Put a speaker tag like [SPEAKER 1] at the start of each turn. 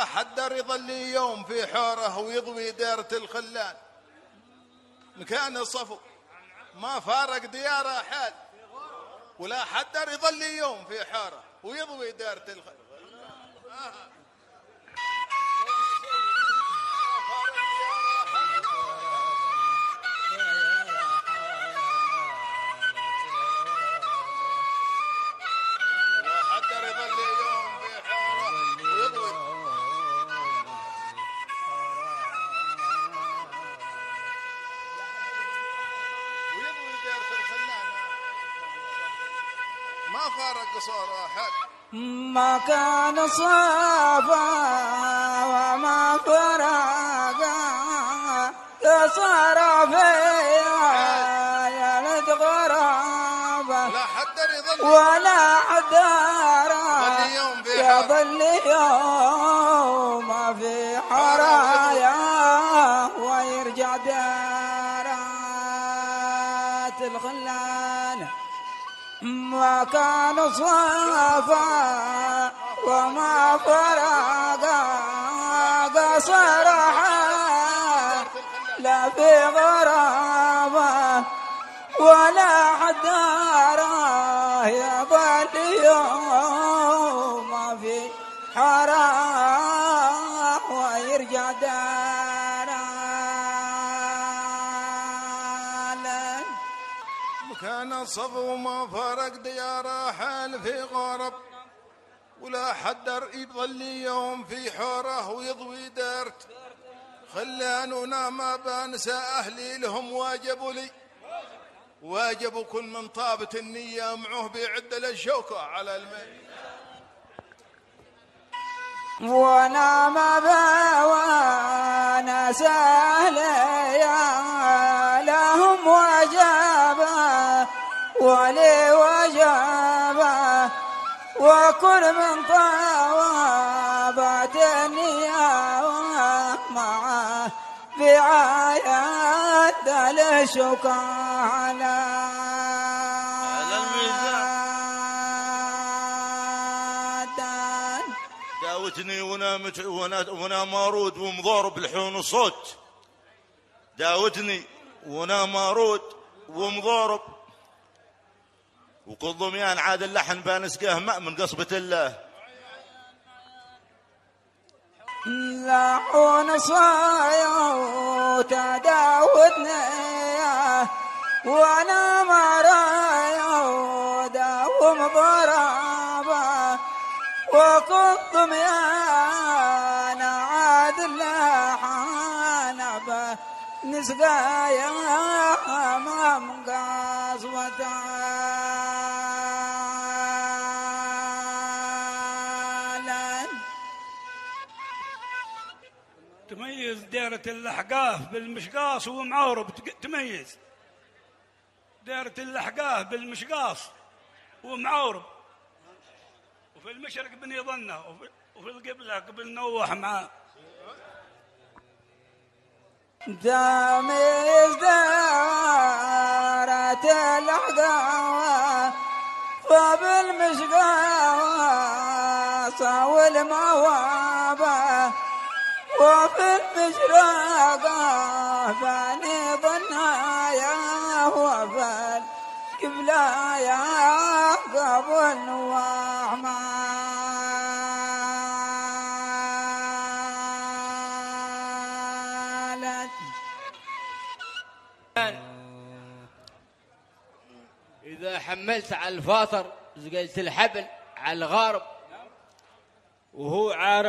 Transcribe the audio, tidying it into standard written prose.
[SPEAKER 1] ولا حدر يظل يوم في حوره ويضوي ديرة الخلان. مكان الصفو ما فارق دياره حال، ولا حدر يظل يوم في حوره ويضوي ديرة الخلان. ما فارق قصور أحد،
[SPEAKER 2] ما كان صافا وما فرق قصر فيها يا لد غرابة، ولا حدر يظل يوم في حرايا ويرجع دارات الخلان. ما كان صافا وما فرق قصرها لا في غرابة، ولا حدار يظل يوم في حرام ويرجع دارا.
[SPEAKER 1] مكان الصفو ما فرق دياره حال في غرب، ولا حدر يظل يوم في حوره ويضوي دارت خلاننا ما بانسى أهلي لهم واجبوا لي، واجب كل من طابة النية معه بيعد للشوكة على الماء.
[SPEAKER 2] وانا ما وانا سهلي لهم وجابه ولي وجابه، وكل من طابت النية معه بعاية للشوكة على الميزان.
[SPEAKER 3] داوتني وانا مارود ومضارب الحون صوت، داوتني وانا مارود ومضارب، وكل ضميان عاد اللحن بانسقاه ماء من قصبة الله.
[SPEAKER 2] لحون صايوت داوتني وانا مرايود ومضربه، وكل ضميان عاد اللحن بنسقايا ما من قصبته.
[SPEAKER 4] تميز ديرة الأحقاف بالمشقاص ومعورب، تميز ديرة الأحقاف بالمشقاص ومعورب، وفي المشرق بني ظنه، وفي القبلة قبل نوح معاه.
[SPEAKER 2] تميز ديرة الأحقاف فبالمشقاص والموابة، وفي المشرقة فاني ظنايا، وفي القبلايا قبل نوح مالت.
[SPEAKER 5] إذا حملت على الفاطر زقلت الحبل على الغارب وهو عارف